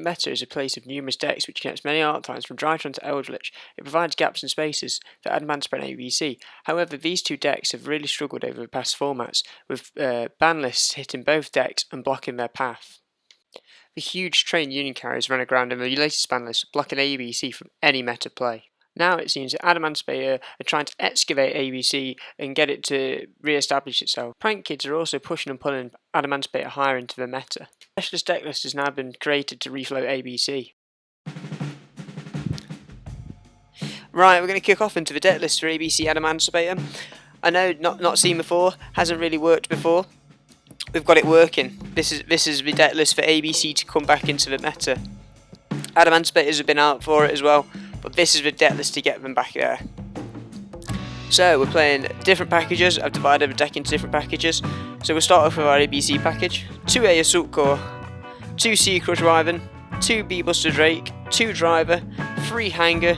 meta is a place of numerous decks which connects many archetypes from Drytron to Eldritch. It provides gaps and spaces for Adamancipator and ABC. However, these two decks have really struggled over the past formats, with Banlists hitting both decks and blocking their path. The huge train union carriers run aground in the latest Banlist, blocking ABC from any meta play. Now it seems that Adamancipator are trying to excavate ABC and get it to re-establish itself. Prank Kids are also pushing and pulling Adamancipator higher into the meta. A specialist decklist has now been created to refloat ABC. Right, we're going to kick off into the decklist for ABC Adamancipator. I know, not seen before, hasn't really worked before. We've got it working. This is the decklist for ABC to come back into the meta. Adamancipators have been out for it as well, but this is the decklist to get them back there. So we're playing different packages. I've divided the deck into different packages. So we'll start off with our ABC package. 2 A Assault Core, 2 C Crush Wyvern, 2 B Buster Drake, 2 Driver, 3 Hanger,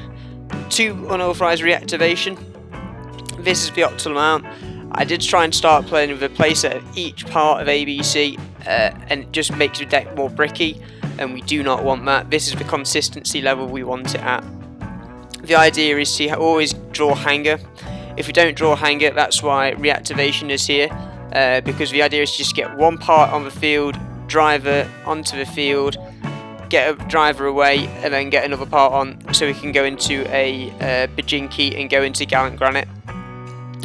2 Unauthorized Reactivation. This is the optimal amount. I did try and start playing with a playset of each part of ABC, and it just makes the deck more bricky, and we do not want that. This is the consistency level we want it at. The idea is to always draw Hanger. If we don't draw Hanger, that's why Reactivation is here, because the idea is to just get one part on the field, Driver onto the field, get a Driver away, and then get another part on, so we can go into a Bajinki and go into Gallant Granite.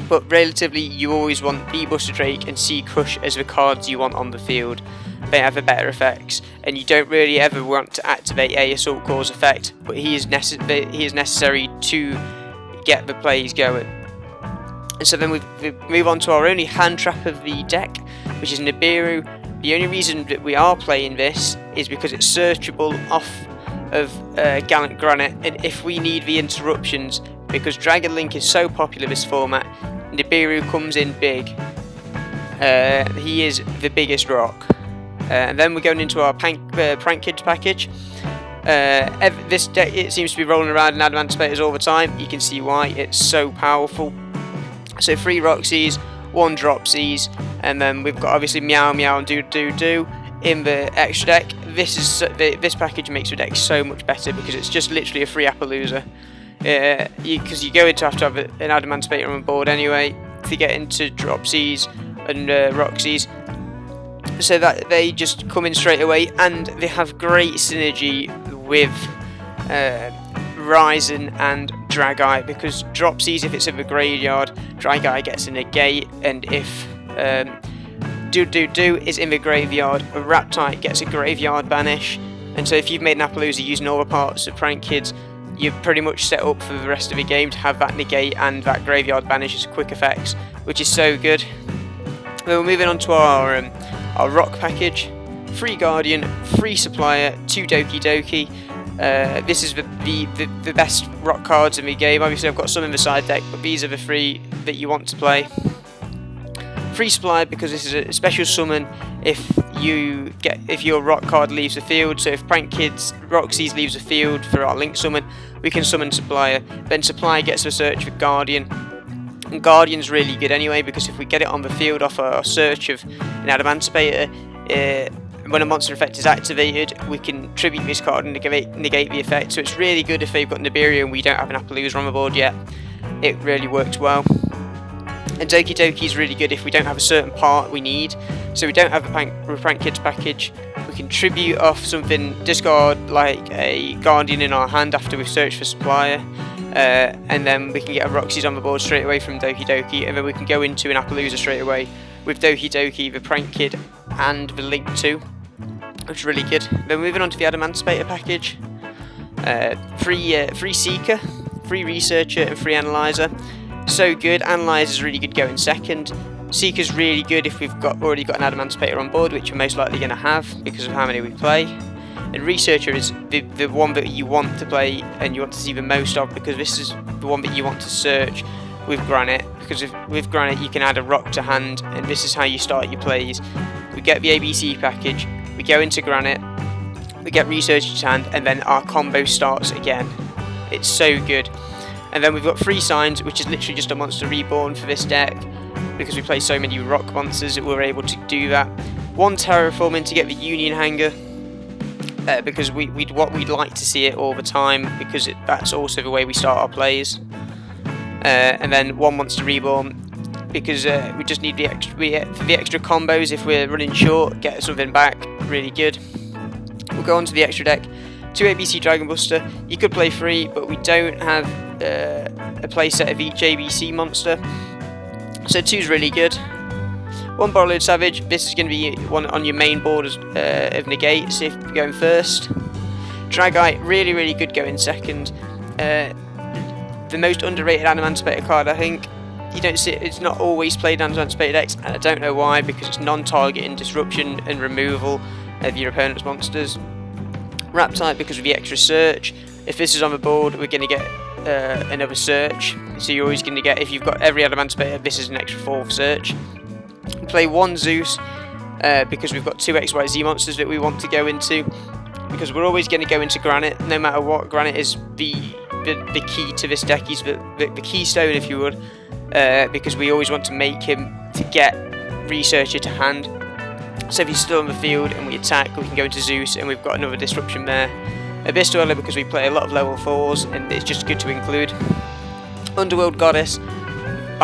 But relatively, you always want B Buster Drake and C Crush as the cards you want on the field. They have the better effects, and you don't really ever want to activate A Assault Core's effect, but he is necessary to get the plays going. And so then we move on to our only hand trap of the deck, which is Nibiru. The only reason that we are playing this is because it's searchable off of Gallant Granite, and if we need the interruptions, because Dragon Link is so popular this format, Nibiru comes in big. He is the biggest rock. And then we're going into our Prank Kids package. This deck, it seems to be rolling around in Adamancipators all the time. You can see why, it's so powerful. So 3 Roxies, 1 Dropsies, and then we've got obviously Meow Meow and Do Do Do in the extra deck. This package makes the deck so much better because it's just literally a free Appaloosa. Because you go into have to have an Adamancipator on board anyway to get into Dropsies and Roxies. So that they just come in straight away, and they have great synergy with Ryzen and Drageye, because Dropsies, if it's in the graveyard, Drageye gets a negate, and if Do Do Do is in the graveyard, a Raptite gets a graveyard banish. And so if you've made an Appaloosa using all the parts of Prank Kids, you're pretty much set up for the rest of the game to have that negate and that graveyard banish as quick effects, which is so good. Then we're moving on to our rock package. 3 Guardian, 3 Supplier, 2 Doki Doki. This is the best rock cards in the game. Obviously I've got some in the side deck, but these are the 3 that you want to play. 3 Supplier because this is a special summon if your rock card leaves the field. So if Prank Kids Roxies leaves the field for our link summon, we can summon Supplier. Then Supplier gets the search for Guardian. And Guardian's really good anyway, because if we get it on the field off our search of an Adamancipator, when a monster effect is activated, we can tribute this card and negate the effect. So it's really good if they've got Nibiru and we don't have an Appaloosa on the board yet. It really works well. And Doki Doki is really good if we don't have a certain part we need. So we don't have the Prank Kids package, we can tribute off something, discard like a Guardian in our hand after we've searched for Supplier, and then we can get a Roxy's on the board straight away from Doki Doki, and then we can go into an Appaloosa straight away with Doki Doki, the Prank Kid, and the Link 2, which is really good. Then moving on to the Adamancipator package. 3 Seeker, 3 Researcher, and 3 Analyzer. So good. Analyzer is really good going second. Seeker's really good if we've already got an Adamancipator on board, which we're most likely going to have because of how many we play. And Researcher is the one that you want to play and you want to see the most of, because this is the one that you want to search with Granite, because with Granite you can add a rock to hand, and this is how you start your plays. We get the ABC package, we go into Granite, we get Researcher to hand, and then our combo starts again. It's so good. And then we've got 3 Signs, which is literally just a monster reborn for this deck, because we play so many rock monsters that we're able to do that. 1 Terraforming to get the Union Hanger, because what we'd like to see it all the time, because that's also the way we start our plays. And then 1 Monster Reborn, because we just need the extra combos if we're running short, get something back, really good. We'll go on to the extra deck. 2 ABC Dragon Buster. You could play 3, but we don't have a play set of each ABC monster, so 2's really good. 1 Borrowed Savage. This is going to be one on your main board of negates if you're going first. Dragite, really good going second. The most underrated Adamancipator card, I think. You don't see it's not always played in Adamancipator decks, and I don't know why, because it's non-targeting disruption and removal of your opponent's monsters. Raptite, because of the extra search. If this is on the board, we're going to get another search. So you're always going to get, if you've got every Adamancipator, this is an extra 4th search. We play 1 Zeus, because we've got 2 XYZ monsters that we want to go into. Because we're always going to go into Granite, no matter what. Granite is the key to this deck. He's the keystone, if you would. Because we always want to make him to get Researcher to hand. So if he's still on the field and we attack, we can go into Zeus, and we've got another disruption there. Abyss Dweller, because we play a lot of level 4s, and it's just good to include. Underworld Goddess,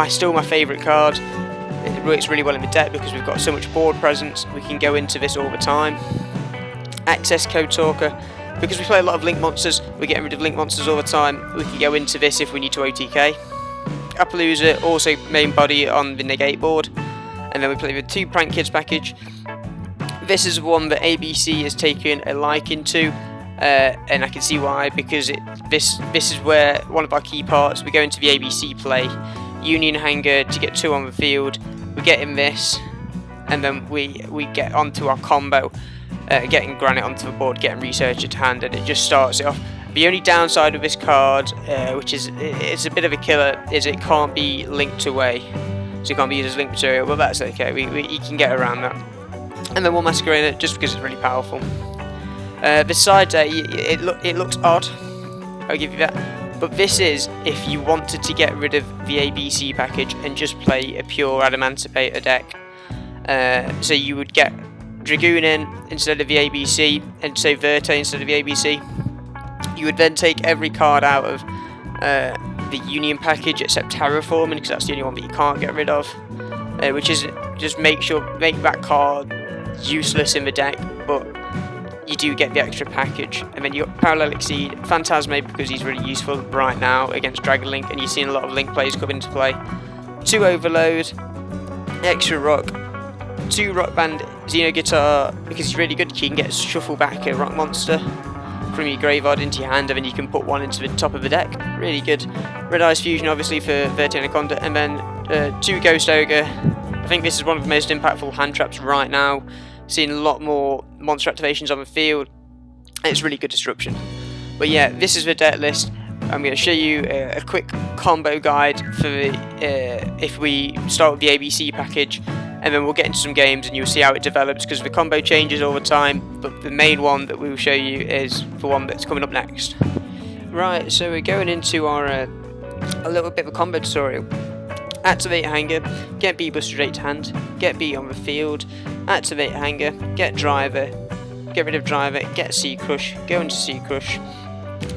still my favourite card. It works really well in the deck because we've got so much board presence. We can go into this all the time. Access Code Talker, because we play a lot of Link monsters, we're getting rid of Link monsters all the time. We can go into this if we need to OTK. Appaloosa, also main body on the negate board. And then we play with 2 Prank Kids package. This is one that ABC has taken a liking to, and I can see why, because this is where one of our key parts. We go into the ABC play, Union Hanger to get 2 on the field. We get in this, and then we get onto our combo, getting Granite onto the board, getting Researcher to hand, and it just starts it off. The only downside of this card, which is it's a bit of a killer, is it can't be linked away, so it can't be used as link material, but that's okay. You can get around that. And then 1 Masquerader, just because it's really powerful. Besides that, it looks odd, I'll give you that. But this is if you wanted to get rid of the ABC package and just play a pure Adamancipator deck. So you would get Dragoon in instead of the ABC, and say Verte instead of the ABC. You would then take every card out of the Union package except Terraforming, because that's the only one that you can't get rid of. Which is just make that card useless in the deck, but you do get the extra package. And then you got Parallel Exceed, Phantasme, because he's really useful right now against Dragon Link, and you've seen a lot of Link plays come into play. 2 Overload, extra Rock, 2 Rock Band Xeno Guitar, because he's really good. You can get shuffle back a rock monster from your graveyard into your hand, and then you can put one into the top of the deck. Really good. Red Eyes Fusion, obviously, for Verte Anaconda, and then 2 Ghost Ogre. I think this is one of the most impactful hand traps right now. Seeing a lot more monster activations on the field, and it's really good disruption. But yeah, this is the deck list. I'm going to show you a quick combo guide for if we start with the ABC package, and then we'll get into some games and you'll see how it develops, because the combo changes all the time, but the main one that we will show you is the one that's coming up next. Right, so we're going into our a little bit of a combo tutorial. Activate Hanger, get B Buster straight to hand, get B on the field, activate Hanger, get Driver, get rid of Driver, get C Crush, go into C Crush.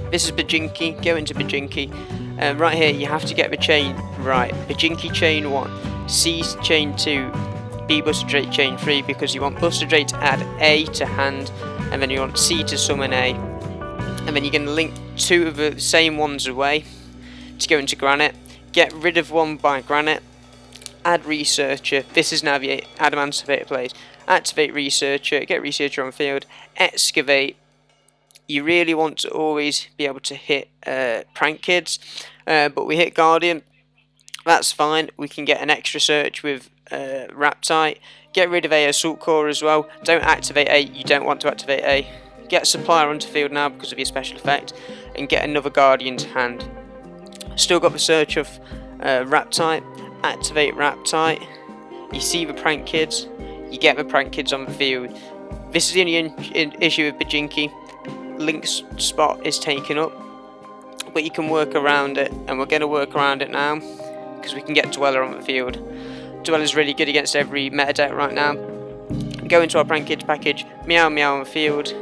This is Bajinki, go into Bajinki. Right here you have to get the chain right. Bajinki chain 1, C chain 2, B Buster straight chain 3, because you want Buster straight to add A to hand, and then you want C to summon A. And then you're going to link 2 of the same ones away to go into Granite. Get rid of 1 by Granite, add Researcher. This is now the Adamancipator plays. Activate Researcher, get Researcher on field, Excavate. You really want to always be able to hit Prank Kids, but we hit Guardian. That's fine. We can get an extra search with Raptite. Get rid of A Assault Core as well. Don't activate A. You don't want to activate A. Get Supplier onto field now because of your special effect, and get another Guardian to hand. Still got the search of Raptite, activate Raptite, you see the Prank Kids, you get the Prank Kids on the field. This is the only issue with Bajinki. Link's spot is taken up, but you can work around it, and we're going to work around it now, because we can get Dweller on the field. Dweller's really good against every meta deck right now. Go into our Prank Kids package, Meow Meow on the field,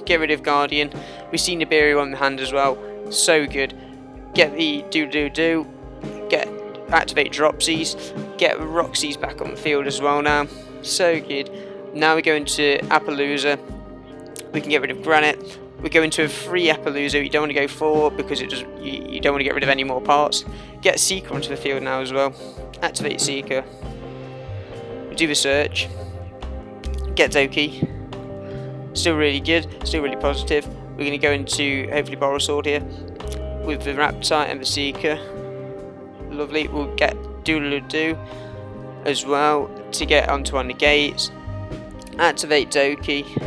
get rid of Guardian. We've seen Nibiru on the hand as well, so good. Get the do, get activate Dropsies, get Roxy's back on the field as well now, so good. Now we go into Appaloosa, we can get rid of Granite. We go into a free Appaloosa. You don't want to go 4 because it does. You don't want to get rid of any more parts. Get Seeker onto the field now as well. Activate Seeker. Do the search. Get Doki. Still really good. Still really positive. We're going to go into hopefully Borrow Sword here with the Raptite and the Seeker. Lovely. We'll get Doodle-Doo as well to get onto our negates. Activate Doki.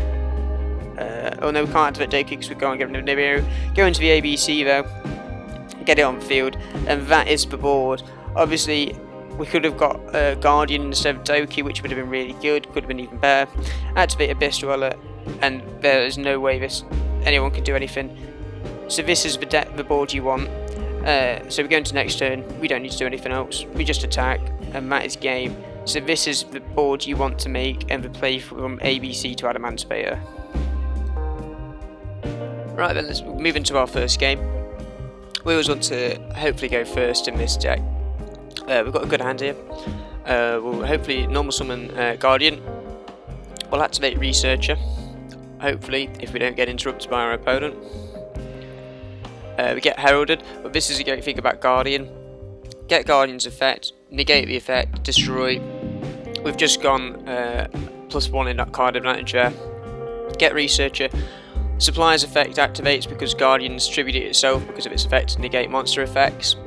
Oh no, we can't activate Doki because we're going to get rid of Nibiru. Go into the ABC though, get it on field, and that is the board. Obviously, we could have got Guardian instead of Doki, which would have been really good, could have been even better. Activate Abyss Dweller, and there is no way anyone can do anything. So this is the board you want. So we go into next turn, we don't need to do anything else, we just attack, and that is game. So this is the board you want to make, and the play from ABC to Adamancipator. Right then, let's move into our first game. We always want to hopefully go first in this deck. We've got a good hand here. We'll hopefully normal summon Guardian. We'll activate Researcher, hopefully, if we don't get interrupted by our opponent. We get Heralded, but this is a great thing about Guardian. Get Guardian's effect, negate the effect, destroy. We've just gone +1 in that card advantage there. Get Researcher. Supplies effect activates because Guardian's tributed itself because of its effect to negate monster effects.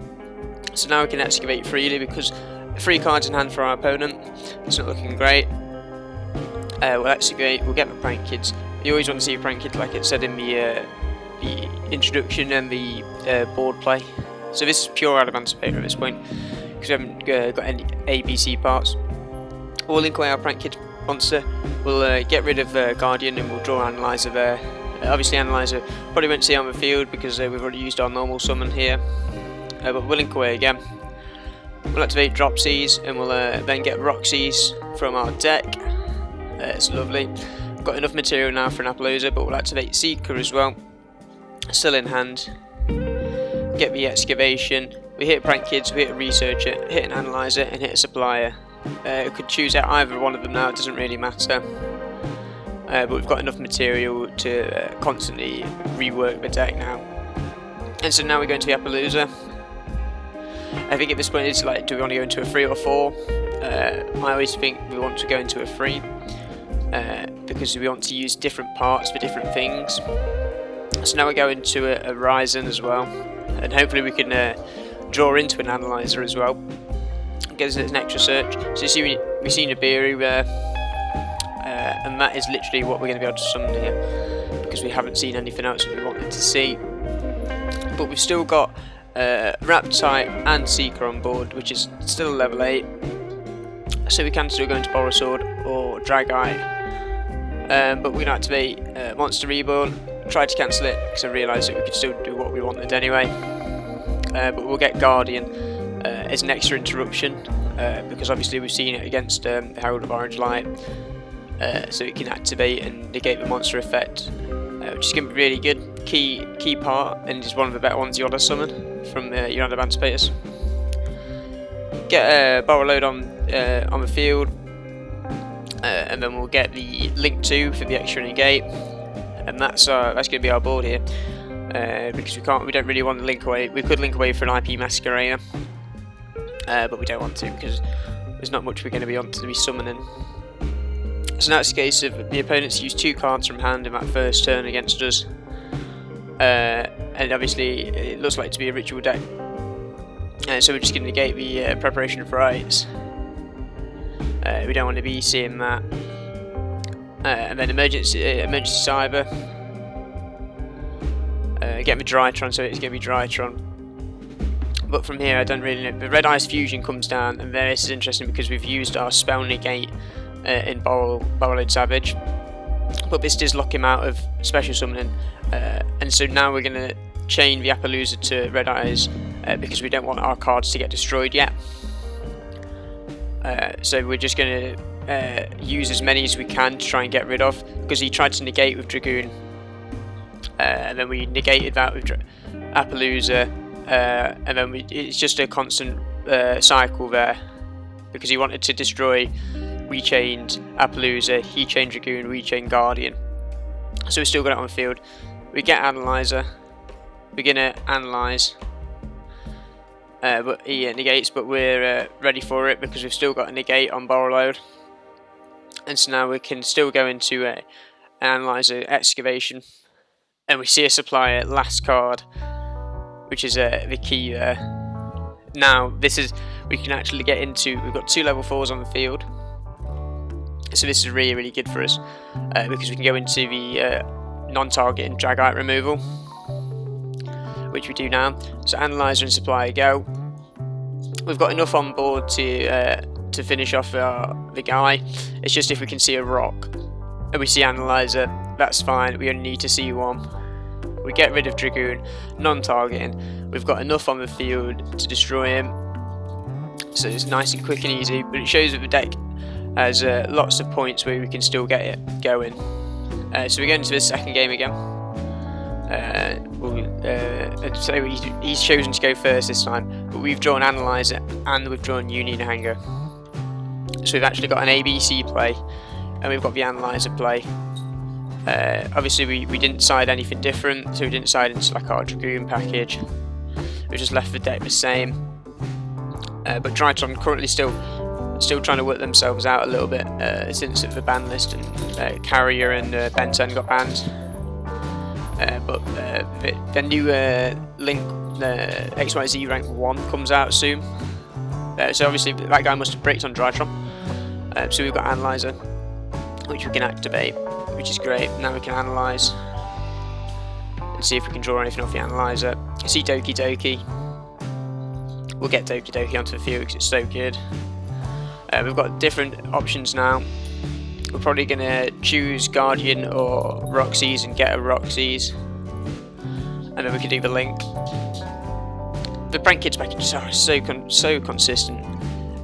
So now we can excavate freely because 3 cards in hand for our opponent. It's not looking great. We'll excavate, we'll get the Prank Kids. You always want to see a Prank Kid like it said in the introduction and the board play. So this is pure Adamancipator at this point because we haven't got any ABC parts. We'll link away our Prank Kid monster. We'll get rid of Guardian and we'll draw Analyzer there. Obviously Analyzer probably won't see on the field because we've already used our normal summon here, but we'll link away again. We'll activate Dropsies and we'll then get Roxy's from our deck. It's lovely. We've got enough material now for an Appaloosa, but we'll activate Seeker as well. Still in hand. Get the Excavation. We hit Prank Kids, we hit a Researcher, hit an Analyzer and hit a Supplier. We could choose out either one of them now, it doesn't really matter. But we've got enough material to constantly rework the deck now. And so now we go into the Appaloosa. I think at this point it's like, do we want to go into a 3 or 4? I always think we want to go into a 3 because we want to use different parts for different things. So now we go into a Ryzen as well, and hopefully we can draw into an Analyzer as well. Gives us an extra search. So you see we see Nibiru there. And that is literally what we're going to be able to summon here because we haven't seen anything else that we wanted to see. But we've still got Raptite and Seeker on board, which is still level 8. So we can still go into Borrow Sword or Drageye. But we can activate Monster Reborn, try to cancel it because I realised that we could still do what we wanted anyway. But we'll get Guardian as an extra interruption because obviously we've seen it against the Herald of Orange Light. So it can activate and negate the monster effect, which is going to be really good. Key part, and is one of the better ones you want to summon from your Adamancipators. Get Borrow Load on the field, and then we'll get the Link 2 for the extra negate, and that's going to be our board here. Because we don't really want to link away. We could link away for an IP Masquerader, but we don't want to because there's not much we're going to be on to be summoning. So now it's a case of the opponents use 2 cards from hand in that first turn against us, and obviously it looks like to be a ritual deck, so we're just going to negate the preparation for rites. We don't want to be seeing that, and then emergency cyber. Get me Drytron, so it's going to be Drytron. But from here I don't really know. The Red Eyes Fusion comes down, and then this is interesting because we've used our spell negate in Borrowed Savage, but this does lock him out of special summoning, and so now we're going to chain the Appaloosa to Red Eyes because we don't want our cards to get destroyed yet. So we're just going to use as many as we can to try and get rid of, because he tried to negate with Dragoon and then we negated that with Appaloosa, and then it's just a constant cycle there, because he wanted to destroy. We chained Appaloosa, he chained Dragoon, we chained Guardian. So we still got it on the field. We get Analyzer, we're gonna analyze, but he negates, but we're ready for it because we've still got a negate on Barrel Load. And so now we can still go into Analyzer Excavation, and we see a supplier, last card, which is the key there. Now we can actually get into, we've got 2 level 4s on the field, so this is really, really good for us, because we can go into the non-target and Dragite removal, which we do now. So Analyzer and Supplier go. We've got enough on board to finish off the guy. It's just if we can see a rock and we see Analyzer, that's fine, we only need to see one. We get rid of Dragoon, non-targeting. We've got enough on the field to destroy him, so it's nice and quick and easy, but it shows that the deck has lots of points where we can still get it going. So we go into the second game again. So he's chosen to go first this time, but we've drawn Analyzer and we've drawn Union Hanger. So we've actually got an ABC play, and we've got the Analyzer play. Obviously we didn't side anything different, so we didn't side into like our Dragoon package. We just left the deck the same. But Drytron currently still trying to work themselves out a little bit since the ban list, and Carrier and Ben 10 got banned. But the new Link XYZ rank 1 comes out soon. So obviously that guy must have bricked on Drytron. So we've got Analyzer, which we can activate, which is great. Now we can analyse and see if we can draw anything off the Analyzer. See Doki Doki. We'll get Doki Doki onto the field because it's so good. We've got different options now. We're probably going to choose Guardian or Roxy's and get a Roxy's, and then we could do the Link. The Prank Kids packages are so consistent.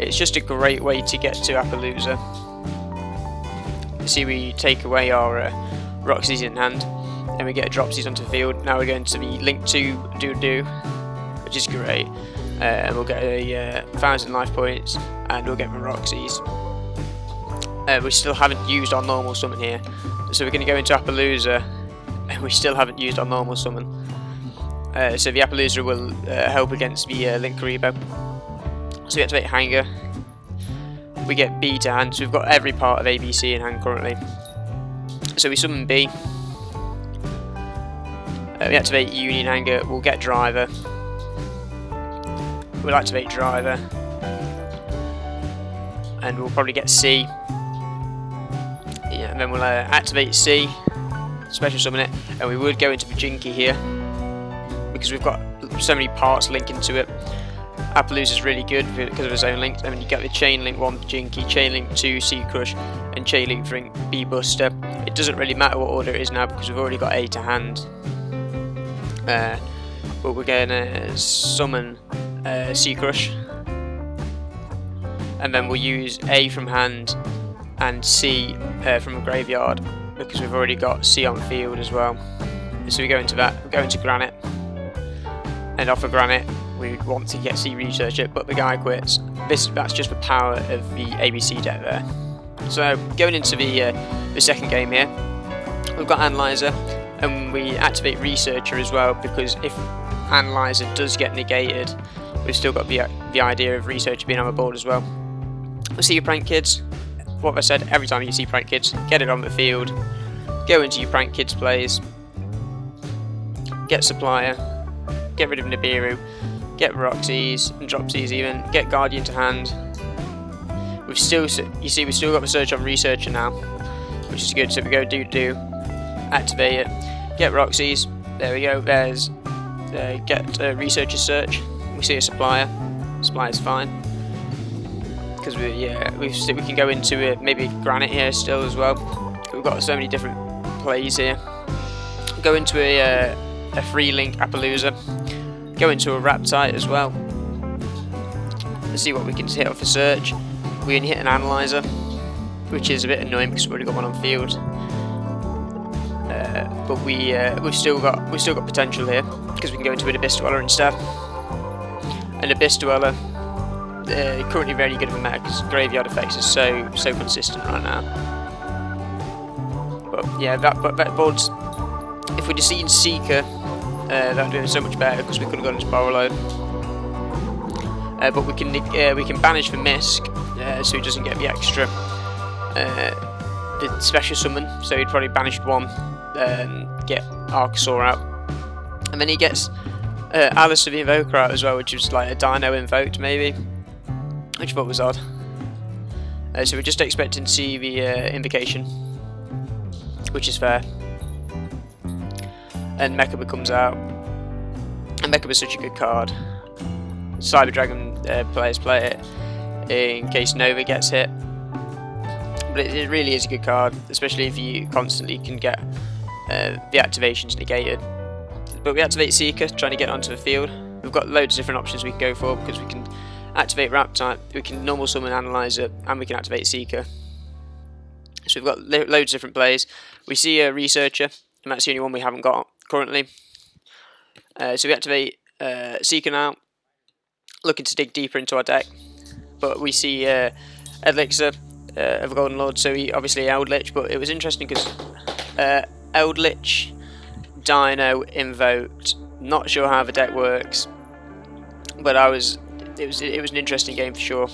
It's just a great way to get to Appaloosa. See, we take away our Roxy's in hand, and we get Dropsies onto the field. Now we're going to the Link 2 Do, which is great. And we'll get a 1,000 life points, and we'll get the Roxy's. We still haven't used our normal summon here, so we're going to go into Appaloosa, and we still haven't used our normal summon. So the Appaloosa will help against the Link Karibo. So we activate Hanger. We get B to hand, so we've got every part of ABC in hand currently. So we summon B. We activate Union Hanger, we'll get Driver. We'll activate Driver, and we'll probably get C. Yeah, and then we'll activate C, special summon it, and we would go into the Jinky here because we've got so many parts linking to it. Appaloosa is really good because of his own link, and then you get the Chain Link 1 Jinky, Chain Link 2 Sea Crush, and Chain Link 3 B Buster. It doesn't really matter what order it is now because we've already got A to hand. But we're going to summon Sea Crush, and then we'll use A from hand and C from a graveyard because we've already got C on field as well. So we go into that, we go into Granite, and off of Granite we want to get C Researcher, but the guy quits. That's just the power of the ABC deck there. So going into the second game here, we've got Analyzer, and we activate Researcher as well because if Analyzer does get negated, we've still got the idea of Researcher being on the board as well. We'll see your Prank Kids. What I said, every time you see Prank Kids, get it on the field, go into your Prank Kids plays, get Supplier, get rid of Nibiru, get Roxy's and Dropsies even, get Guardian to hand. We've still got the search on Researcher now, which is good. So we go do, activate it, get Roxy's. There we go. There's get Researcher search. We see a Supplier. Supplier's fine because we can go into maybe Granite here still as well. We've got so many different plays here. Go into a free link Appaloosa. Go into a Raptite as well. Let's see what we can hit off the search. We can hit an Analyzer, which is a bit annoying because we've already got one on field. but we've still got potential here because we can go into an Abyss Dweller instead. An Abyss Dweller, currently very good of a meta because Graveyard Effects is so consistent right now. But yeah, that board's, if we'd have seen Seeker, that would have been so much better because we could have gone into Borrowload. But we can banish for Misk, so he doesn't get the extra the special summon. So he'd probably banished one, get Archosaur out, and then he gets Alistair the Invoker out as well, which was like a Dino invoked maybe, which I thought was odd. So we're just expecting to see the Invocation, which is fair. And Mechaba comes out, and Mechaba is such a good card. Cyber Dragon players play it in case Nova gets hit, but it really is a good card, especially if you constantly can get the activations negated. But we activate Seeker, trying to get onto the field. We've got loads of different options we can go for because we can activate Raptide, we can normal summon Analyzer, and we can activate Seeker. So we've got loads of different plays. We see a Researcher, and that's the only one we haven't got currently. So we activate Seeker now, looking to dig deeper into our deck, but we see Elixir of a Golden Lord, so he obviously Eldritch, but it was interesting because Eldritch, Dino, Invoked, not sure how the deck works, but it was an interesting game for sure.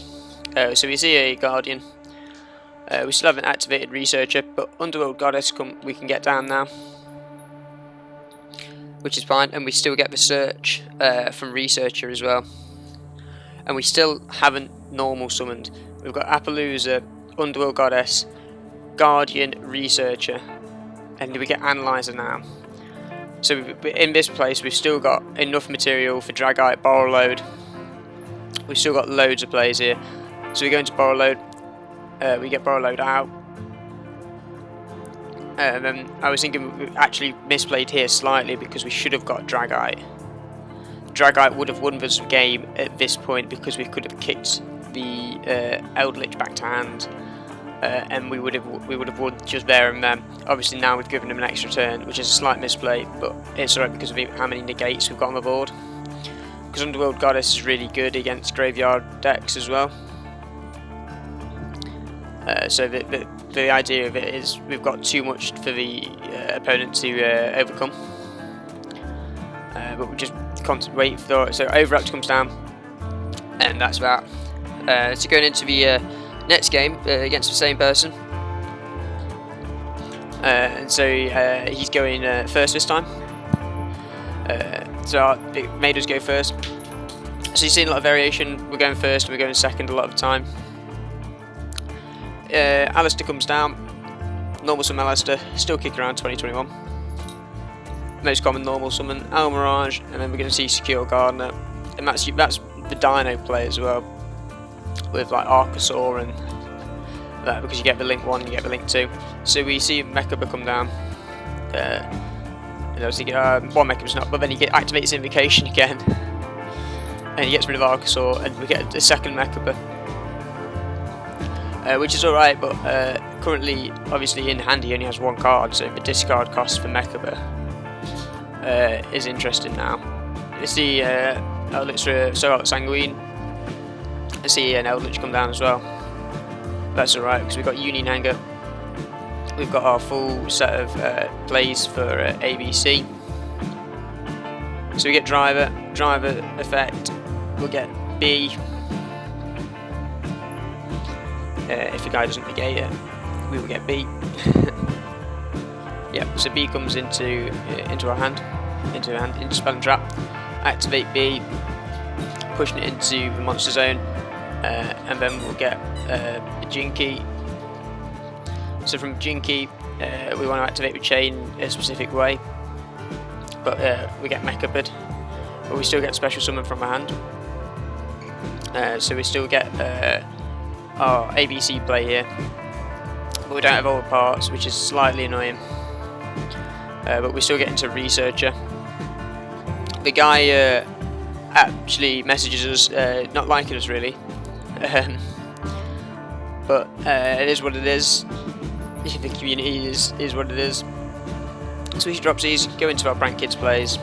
So we see a Guardian, we still haven't activated Researcher, but Underworld Goddess we can get down now, which is fine, and we still get the search from Researcher as well. And we still haven't normal summoned. We've got Appaloosa, Underworld Goddess, Guardian, Researcher, and we get Analyzer now. So in this place we've still got enough material for Dragite, Borrowload. We've still got loads of plays here. So we go into Borrowload, we get Borrowload out. And then I was thinking we actually misplayed here slightly because we should have got Dragite. Dragite would have won this game at this point because we could have kicked the Eldritch back to hand, and we would have won just there and then. Obviously now we've given him an extra turn, which is a slight misplay, but it's alright because of how many negates we've got on the board. Because Underworld Goddess is really good against graveyard decks as well. So the idea of it is we've got too much for the opponent to overcome, but we just wait for so Overact comes down, and that's that. So going into the next game against the same person, and so he's going first this time. So it made us go first. So you've seen a lot of variation. We're going first and we're going second a lot of the time. Alistair comes down. Normal summon Alistair, still kicking around 2021. Most common normal summon Almirage, and then we're going to see Secure Gardener, and that's the Dino play as well, with like Archosaur and that, because you get the Link 1 and you get the Link 2. So we see Mechaba come down. And obviously one Mechaba's not, but then he activates Invocation again, and he gets rid of Archosaur, and we get a second Mechaba. Which is alright, but currently, obviously in hand he only has one card, so the discard cost for Mechaba is interesting now. You see Elixir Sanguine, I see an Eldritch come down as well. That's alright, because we've got Union Hanger, we've got our full set of plays for ABC. So we get Driver effect, we'll get B. If the guy doesn't negate it, we will get B. Yep, so B comes into our hand, into Spell and Trap. Activate B, pushing it into the monster zone, and then we'll get a Jinky. So from Jinky, we want to activate the chain a specific way, but we get Mechapod, but we still get special summon from our hand. So we still get our ABC play here, but we don't have all the parts, which is slightly annoying. But we still get into Researcher. The guy actually messages us not liking us really, but it is what it is. The community is what it is. So we drop these, go into our Prank Kids plays,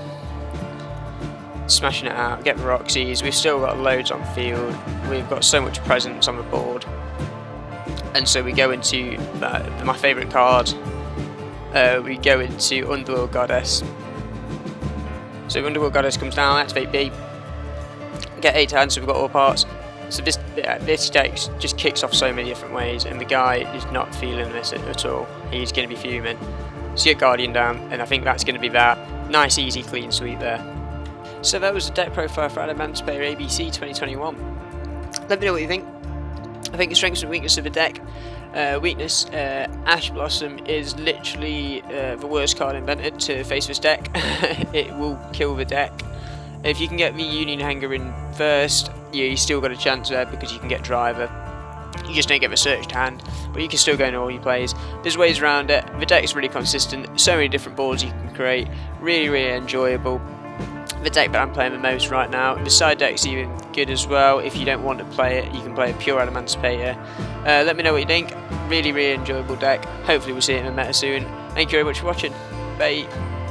smashing it out, get the Roxys. We've still got loads on field. We've got so much presence on the board, and so we go into my favourite card. We go into Underworld Goddess. So Underworld Goddess comes down, activate B, get 8 hands, so we've got all parts. So this deck just kicks off so many different ways, and the guy is not feeling this at all. He's going to be fuming. So you get Guardian down, and I think that's going to be that. Nice, easy, clean sweep there. So that was the deck profile for Adamancipator ABC 2021. Let me know what you think. I think the strengths and weaknesses of the deck. Weakness, Ash Blossom is literally the worst card invented to face this deck. It will kill the deck. If you can get the Union Hanger in first, you still got a chance there because you can get Driver. You just don't get the searched hand, but you can still go into all your plays. There's ways around it. The deck's really consistent. So many different boards you can create. Really, really enjoyable. The deck that I'm playing the most right now. The side deck's even good as well. If you don't want to play it, you can play a pure Adamancipator. Let me know what you think. Really, really enjoyable deck. Hopefully we'll see it in the meta soon. Thank you very much for watching. Bye.